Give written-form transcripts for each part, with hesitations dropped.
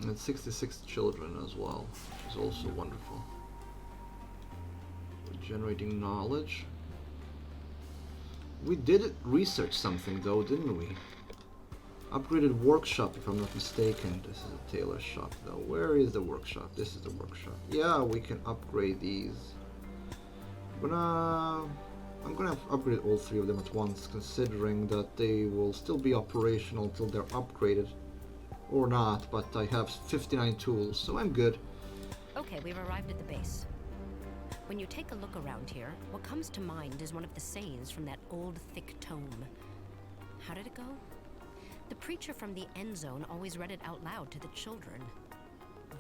And 66 children as well, which is also wonderful. We're generating knowledge. We did research something though, didn't we? Upgraded workshop, if I'm not mistaken. This is a tailor shop though. Where is the workshop? This is the workshop. Yeah, we can upgrade these. I'm gonna upgrade all three of them at once, considering that they will still be operational until they're upgraded. Or not, but I have 59 tools, so I'm good. Okay, we've arrived at the base. When you take a look around here, what comes to mind is one of the sayings from that old thick tome. How did it go? The preacher from the Endzone always read it out loud to the children.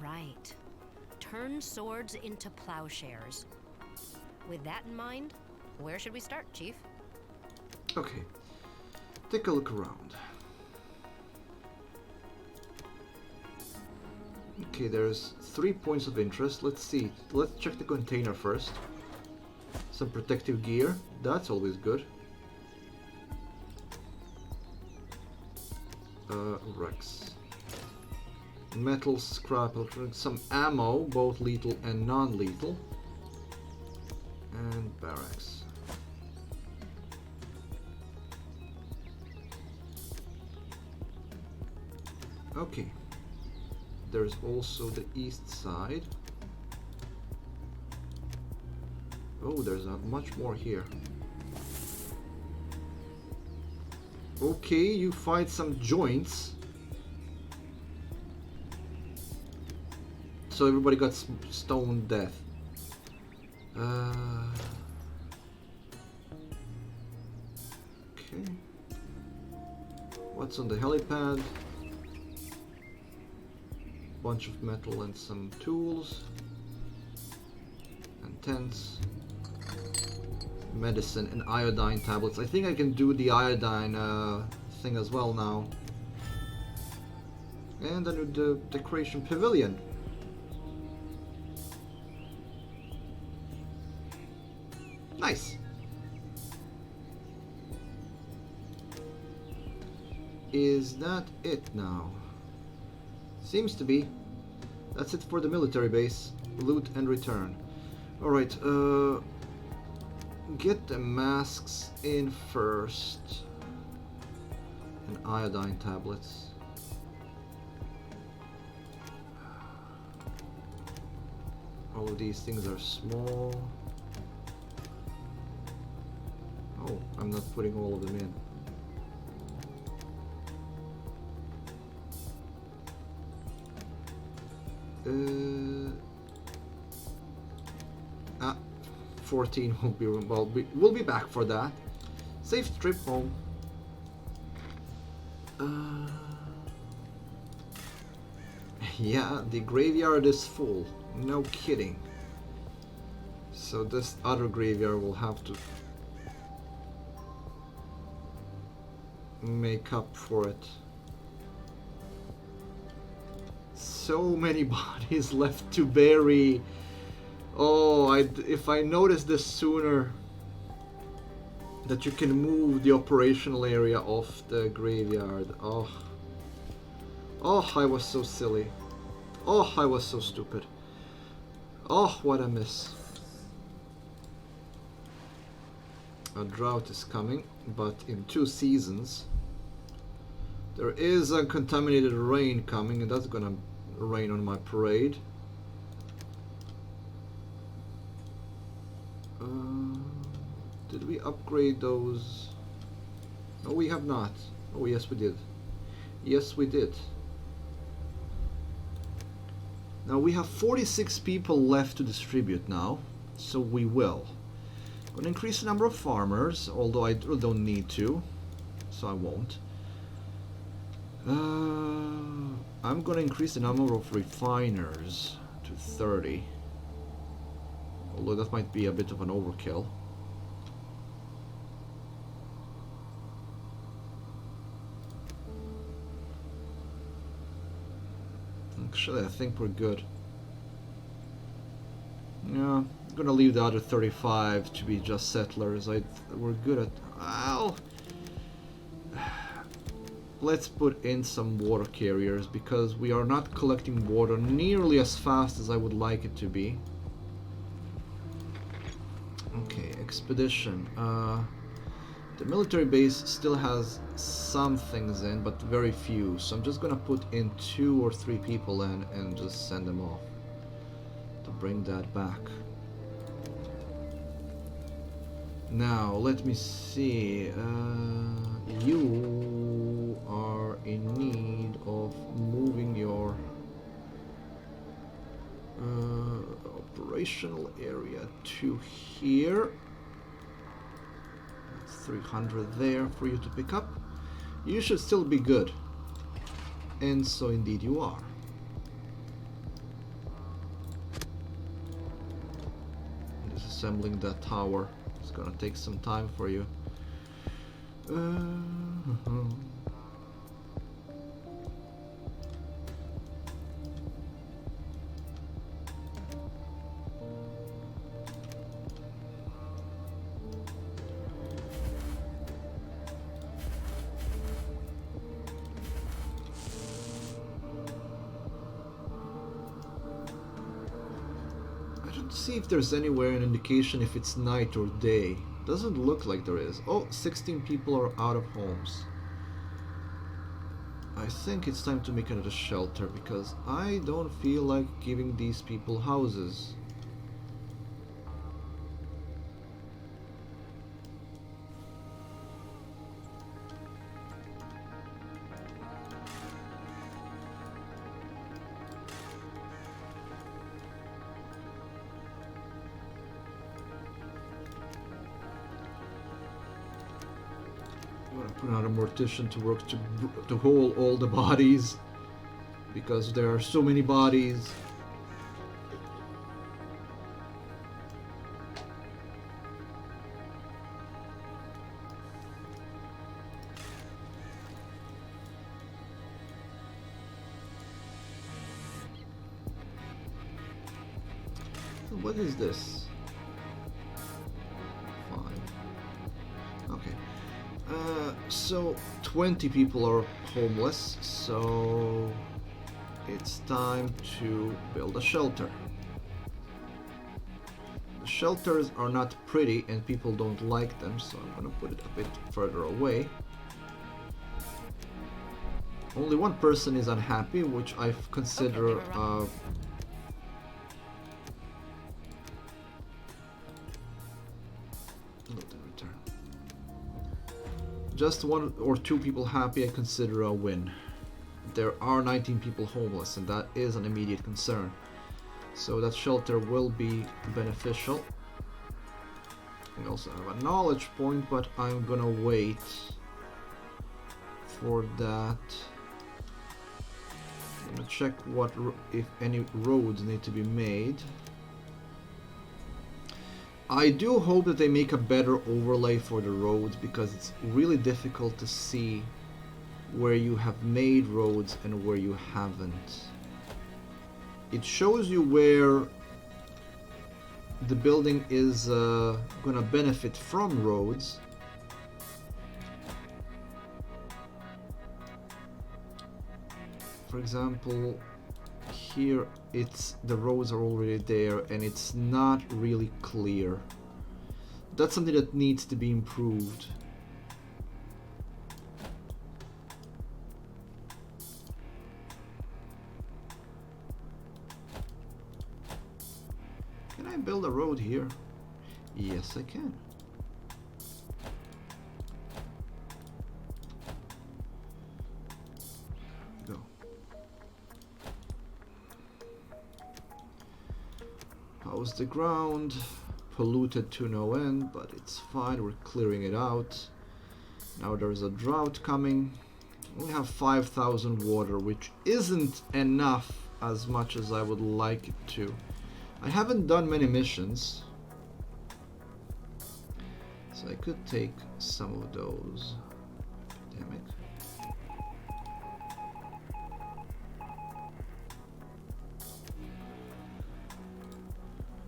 Right. Turn swords into plowshares. With that in mind, where should we start, Chief? Okay. Take a look around. Okay, there's 3 points of interest. Let's see. Let's check the container first. Some protective gear. That's always good. Rex. Metal scrap. Some ammo, both lethal and non-lethal. And barracks. Okay. There's also the east side. Oh, there's much more here. Okay, you find some joints. So everybody got stone death. Okay. What's on the helipad? Bunch of metal and some tools. And tents. Medicine and iodine tablets. I think I can do the iodine thing as well now. And then the decoration pavilion. Nice. Is that it now? Seems to be. That's it for the military base. Loot and return. Alright, get the masks in first. And iodine tablets. All of these things are small. Oh, I'm not putting all of them in. Ah, 14 will be, well, we'll be back for that. Safe trip home. Yeah, the graveyard is full. No kidding. So this other graveyard will have to make up for it. So many bodies left to bury. Oh, if I noticed this sooner, that you can move the operational area off the graveyard. Oh, I was so silly. Oh, I was so stupid. Oh, what a miss. A drought is coming, but in 2 seasons. There is a contaminated rain coming, and that's gonna rain on my parade. Did we upgrade those? No, we have not. Oh, yes, we did. Yes, we did. Now we have 46 people left to distribute now, so we will. I'm gonna increase the number of farmers, although I really don't need to, so I won't. I'm gonna increase the number of refiners to 30, although that might be a bit of an overkill. Actually, I think we're good. Yeah, I'm gonna leave the other 35 to be just settlers. We're good at... Well... let's put in some water carriers because we are not collecting water nearly as fast as I would like it to be. Okay, expedition. The military base still has some things in, but very few. So I'm just gonna put in 2 or 3 people in and just send them off to bring that back. Now, let me see. You are in need of moving your operational area to here. 300 there for you to pick up. You should still be good. And so indeed you are. Disassembling that tower. It's gonna take some time for you. See if there's anywhere an indication if it's night or day. Doesn't look like there is. Oh, 16 people are out of homes. I think it's time to make another shelter because I don't feel like giving these people houses. Put another mortician to work to hold all the bodies because there are so many bodies. What is this? So 20 people are homeless, so it's time to build a shelter. The shelters are not pretty and people don't like them, so I'm gonna put it a bit further away. Only one person is unhappy, which I consider just 1 or 2 people happy I consider a win. There are 19 people homeless and that is an immediate concern. So that shelter will be beneficial. We also have a knowledge point, but I'm gonna wait for that. I'm gonna check if any roads need to be made. I do hope that they make a better overlay for the roads because it's really difficult to see where you have made roads and where you haven't. It shows you where the building is gonna benefit from roads. For example, here the roads are already there and it's not really clear. That's something that needs to be improved. Can I build a road here? Yes, I can. How's the ground? Polluted to no end, but it's fine, we're clearing it out. Now there's a drought coming. We have 5,000 water, which isn't enough as much as I would like it to. I haven't done many missions, so I could take some of those. Epidemic.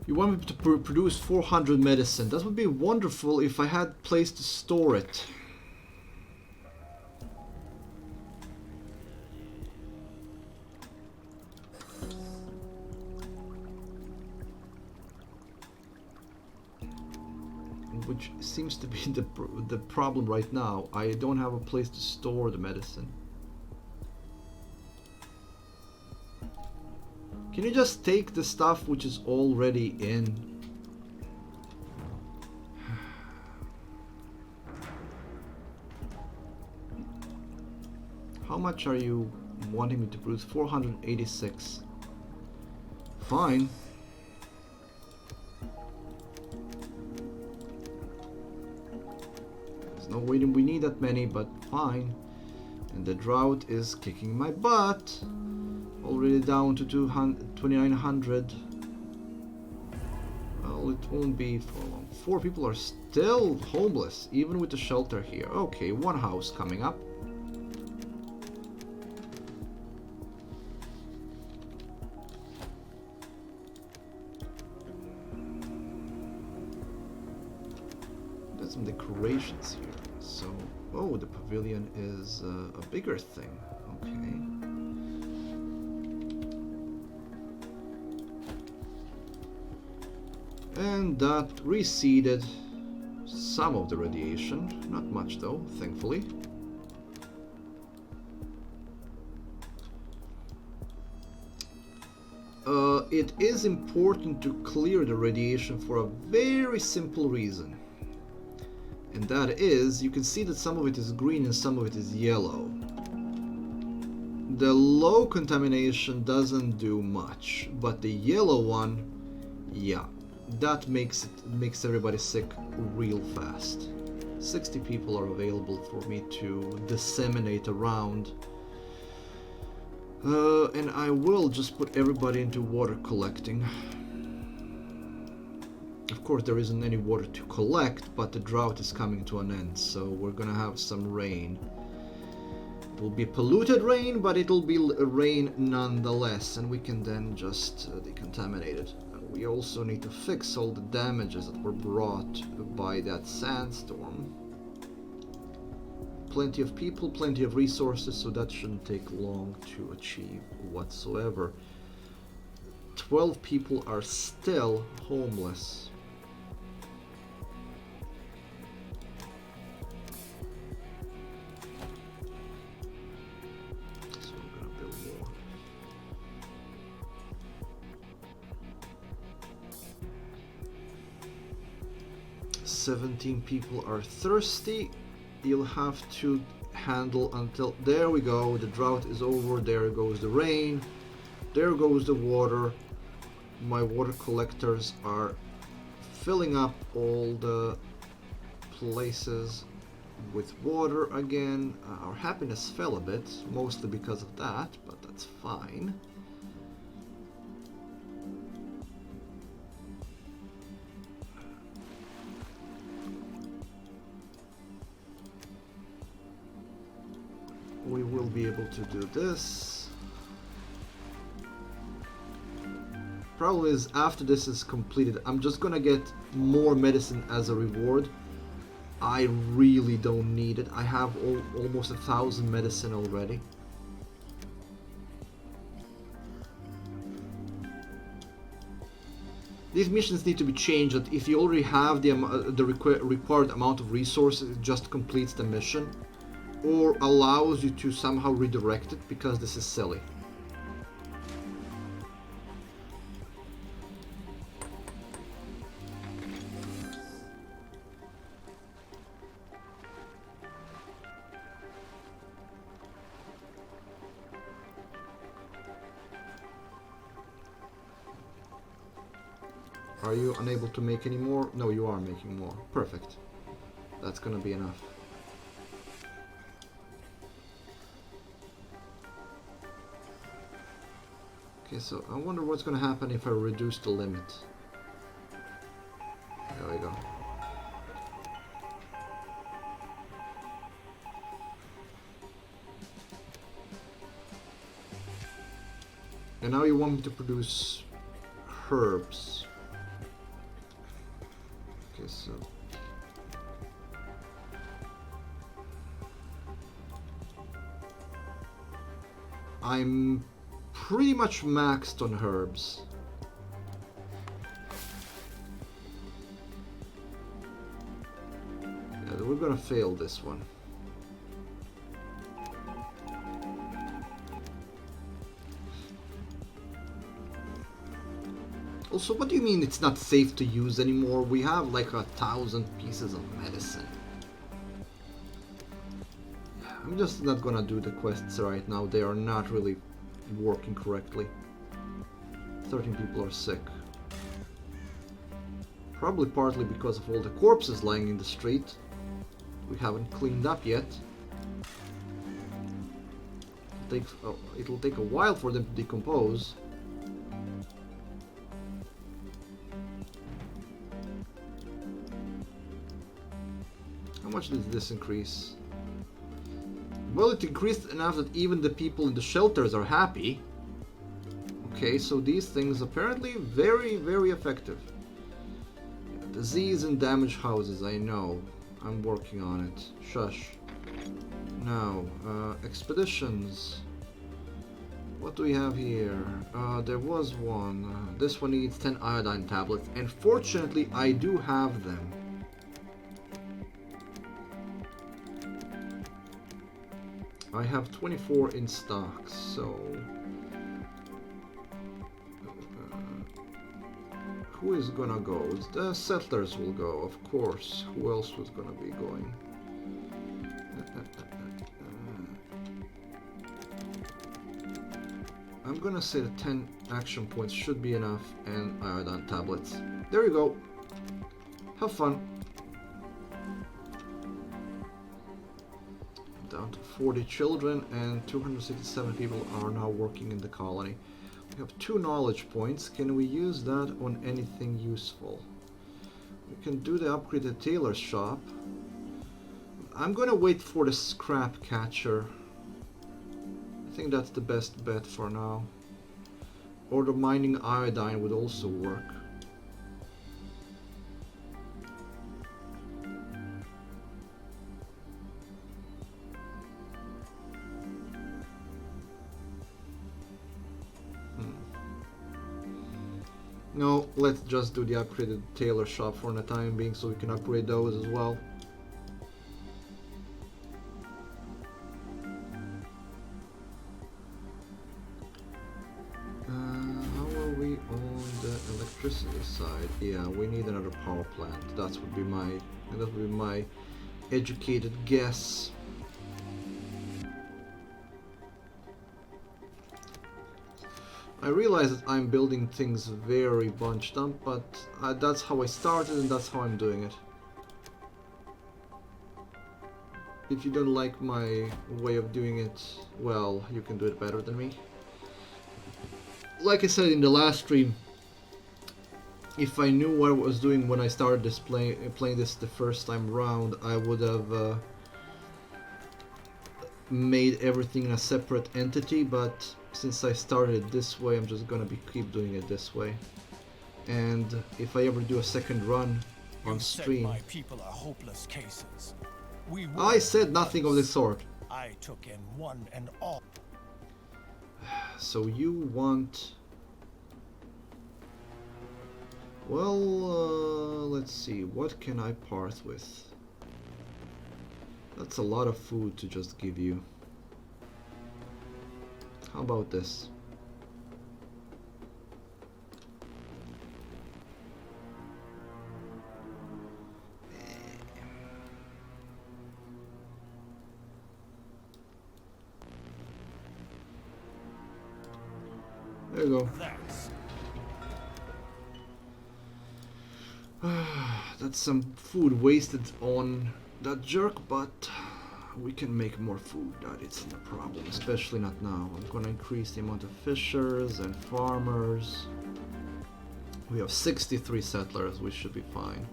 You want me to produce 400 medicine. That would be wonderful if I had place to store it. which seems to be the problem right now. I don't have a place to store the medicine. Can you just take the stuff which is already in? How much are you wanting me to produce? 486. Fine. There's no way we need that many, but fine. And the drought is kicking my butt. Already down to 2,900. Well, it won't be for long. 4 people are still homeless, even with the shelter here. Okay, 1 house coming up. There's some decorations here. So, oh, the pavilion is a bigger thing. Okay. And that receded some of the radiation, not much though, thankfully. It is important to clear the radiation for a very simple reason. And that is, you can see that some of it is green and some of it is yellow. The low contamination doesn't do much, but the yellow one, yeah. That makes everybody sick real fast. 60 people are available for me to disseminate around. And I will just put everybody into water collecting. Of course, there isn't any water to collect, but the drought is coming to an end, so we're gonna have some rain. It will be polluted rain, but it'll be rain nonetheless, and we can then just decontaminate it. We also need to fix all the damages that were brought by that sandstorm. Plenty of people, plenty of resources, so that shouldn't take long to achieve whatsoever. 12 people are still homeless. So we're gonna build more. 17 people are thirsty. You'll have to handle until... There we go, the drought is over, there goes the rain, there goes the water. My water collectors are filling up all the places with water again. Our happiness fell a bit, mostly because of that, but that's fine. We will be able to do this. Problem is, after this is completed, I'm just gonna get more medicine as a reward. I really don't need it. I have almost 1,000 medicine already. These missions need to be changed. That if you already have the required amount of resources, it just completes the mission, or allows you to somehow redirect it, because this is silly. Are you unable to make any more? No, you are making more. Perfect. That's gonna be enough. Okay, so I wonder what's gonna happen if I reduce the limit. There we go. And now you want me to produce herbs. Okay, so I'm pretty much maxed on herbs. gonna fail this one. Also, what do you mean it's not safe to use anymore? We have like 1,000 pieces of medicine. I'm just not gonna do the quests right now. They are not really working correctly. 13 people are sick. Probably partly because of all the corpses lying in the street. We haven't cleaned up yet. It'll take a while for them to decompose. How much did this increase? Well, it increased enough that even the people in the shelters are happy. Okay, so these things apparently very, very effective. Disease and damaged houses, I know. I'm working on it. Shush. Now, expeditions. What do we have here? There was one. This one needs 10 iodine tablets, and fortunately I do have them. I have 24 in stock, so... who is gonna go? The settlers will go, of course. Who else was gonna be going? I'm gonna say that 10 action points should be enough, and iodine tablets. There you go. Have fun. Down to 40 children, and 267 people are now working in the colony. We have 2 knowledge points. Can we use that on anything useful? We can do the upgraded tailor's shop. I'm gonna wait for the scrap catcher. I think that's the best bet for now. Or the mining iodine would also work. No, let's just do the upgraded tailor shop for the time being so we can upgrade those as well. How are we on the electricity side? Yeah, we need another power plant. That would be my educated guess. I realize that I'm building things very bunched up, but that's how I started and that's how I'm doing it. If you don't like my way of doing it, well, you can do it better than me. Like I said in the last stream, if I knew what I was doing when I started this playing this the first time around, I would have made everything in a separate entity, but since I started it this way, I'm just gonna keep doing it this way. And if I ever do a second run on stream, my people are hopeless cases. I said nothing of the sort. I took in one and all. So you want? Well, let's see. What can I part with? That's a lot of food to just give you. How about this? There you go. That's some food wasted on that jerk, but we can make more food. That isn't a problem, especially not now. I'm gonna increase the amount of fishers and farmers. We have 63 settlers, we should be fine.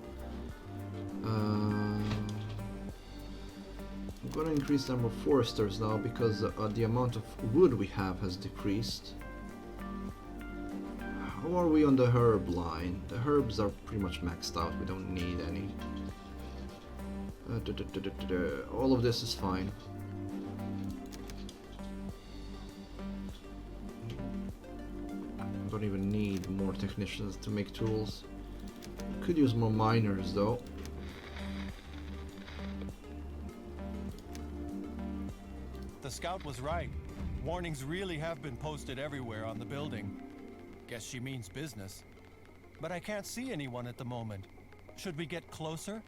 I'm gonna increase the number of foresters now because the amount of wood we have has decreased. How are we on the herb line? The herbs are pretty much maxed out, we don't need any. All of this is fine. Don't even need more technicians to make tools. Could use more miners though. The scout was right. Warnings really have been posted everywhere on the building. Guess she means business. But I can't see anyone at the moment. Should we get closer?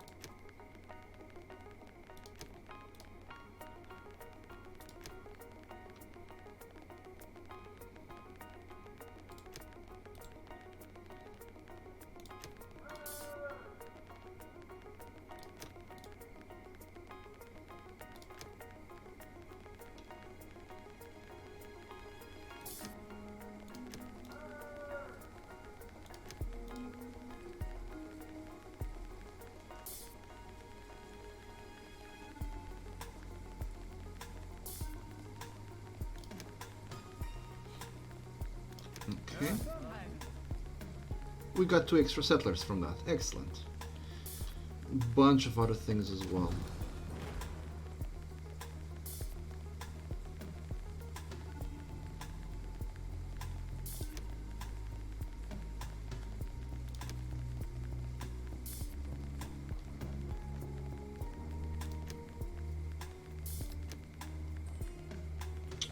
Okay. We got 2 extra settlers from that. Excellent. Bunch of other things as well.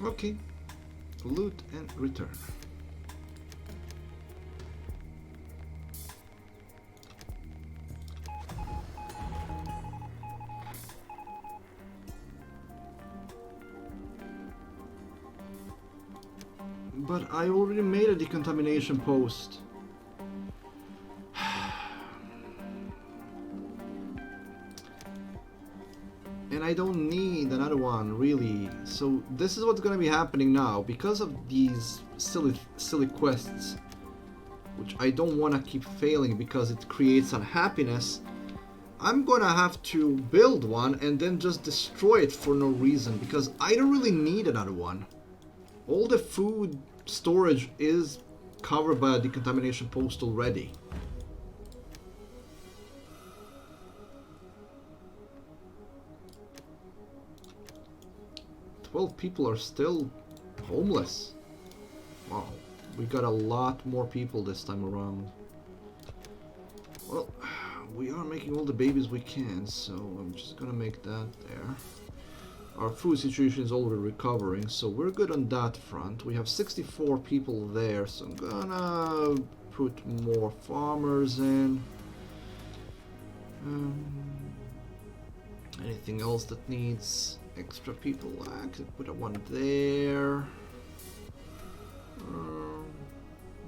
Okay. Loot and return. But I already made a decontamination post. And I don't need another one, really. So this is what's gonna be happening now. Because of these silly quests, which I don't want to keep failing because it creates unhappiness, I'm gonna have to build one and then just destroy it for no reason, because I don't really need another one. All the food storage is covered by a decontamination post already. Well, people are still homeless. Wow, we got a lot more people this time around. Well, we are making all the babies we can, so I'm just gonna make that there. Our food situation is already recovering, so we're good on that front. We have 64 people there, so I'm gonna put more farmers in. Anything else that needs extra people? I could put a one there.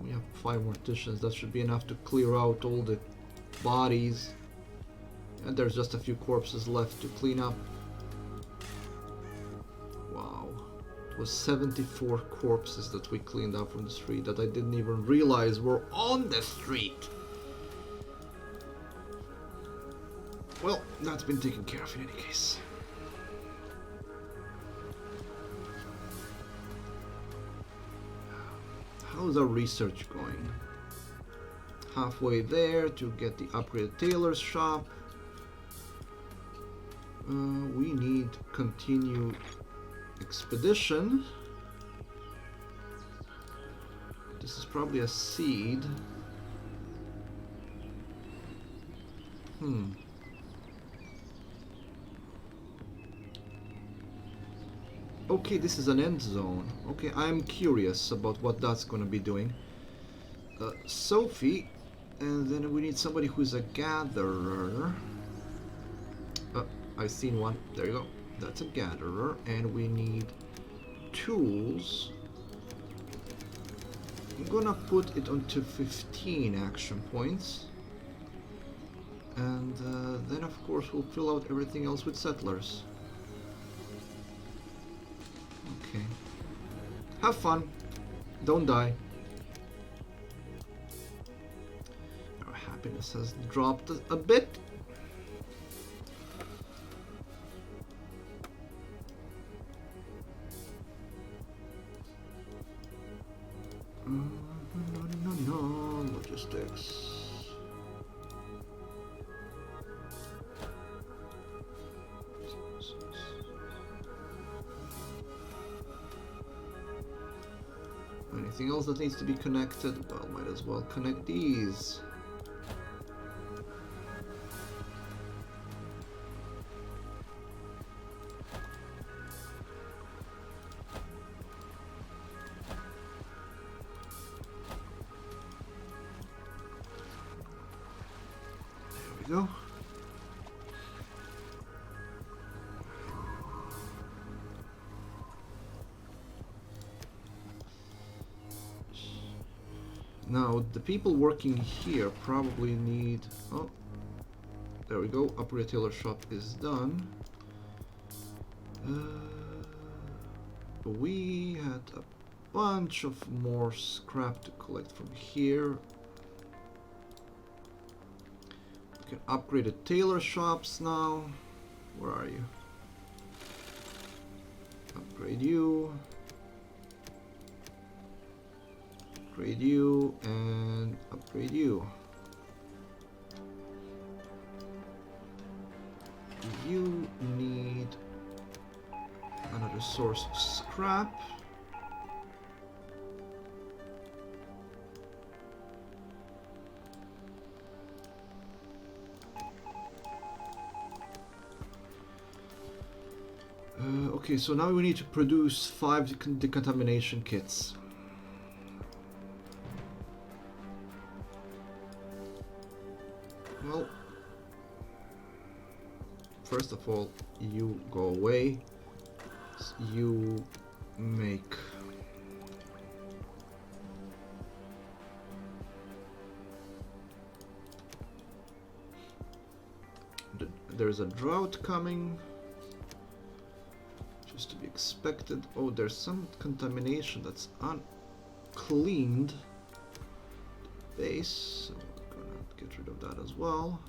We have 5 morticians. That should be enough to clear out all the bodies. And there's just a few corpses left to clean up. Wow. It was 74 corpses that we cleaned up from the street that I didn't even realize were on the street. Well, that's been taken care of in any case. How's our research going? Halfway there to get the upgraded tailor's shop. We need continued expedition. This is probably a seed. Okay, this is an end zone. Okay, I'm curious about what that's gonna be doing. Sophie, and then we need somebody who's a gatherer. I've seen one. There you go. That's a gatherer, and we need tools. I'm gonna put it onto 15 action points. And then of course we'll fill out everything else with settlers. Okay. Have fun. Don't die. Our happiness has dropped a bit. No, logistics. Anything else that needs to be connected? Well, might as well connect these. we go. Now, the people working here probably need... Oh, there we go. Upper retailer shop is done. We had a bunch of more scrap to collect from here. We can upgrade the tailor shops now. Where are you? Upgrade you. Upgrade you and upgrade you. You need another source of scrap. Okay, so now we need to produce 5 decontamination kits. Well, first of all, you go away. You make there's a drought coming, just to be expected. Oh, there's some contamination that's uncleaned base, so we're gonna get rid of that as well.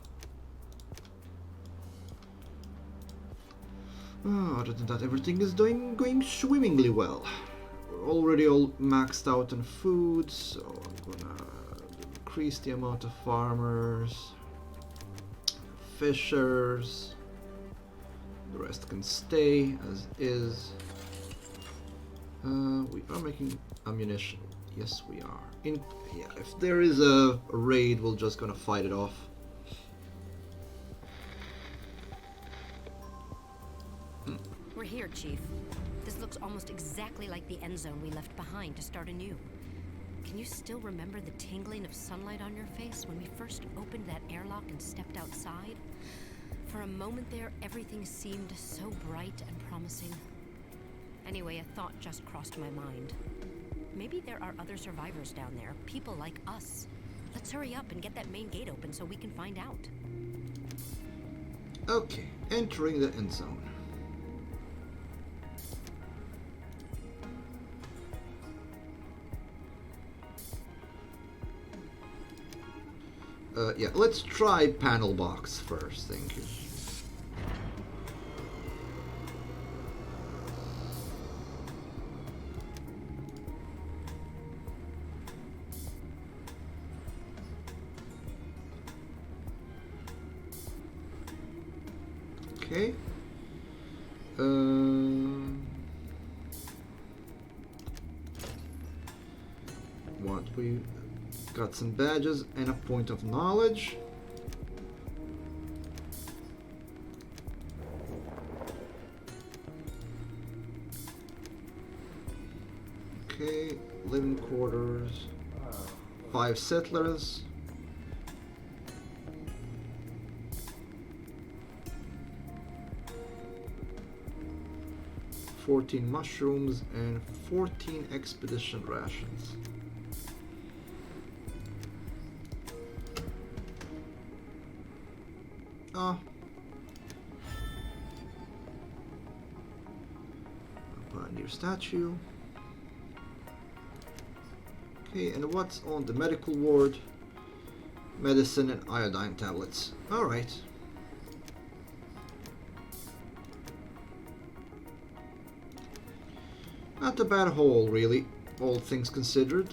Other than that, everything is going swimmingly well. We're already all maxed out on food, so I'm gonna increase the amount of farmers, fishers. The rest can stay as is. We are making ammunition. Yes, we are. Yeah, if there is a raid, we're just gonna fight it off. We're here, Chief. This looks almost exactly like the Endzone we left behind to start anew. Can you still remember the tingling of sunlight on your face when we first opened that airlock and stepped outside? For a moment there, everything seemed so bright and promising. Anyway, a thought just crossed my mind. Maybe there are other survivors down there, people like us. Let's hurry up and get that main gate open so we can find out. Okay, entering the Endzone. Yeah, let's try panel box first, thank you. Okay. What we got some badges and a point of knowledge. Okay, living quarters, 5 settlers. $14 mushrooms and 14 expedition rations. Pioneer statue. Okay, and what's on the medical ward? Medicine and iodine tablets. Alright. Not a bad haul, really, all things considered.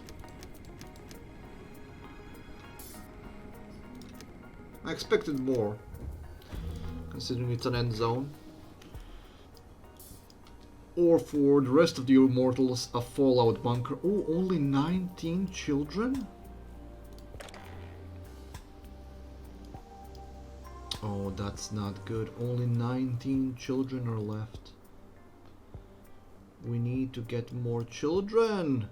I expected more, considering it's an end zone. Or for the rest of the immortals, a fallout bunker. Oh, only 19 children? Oh, that's not good. Only 19 children are left. We need to get more children.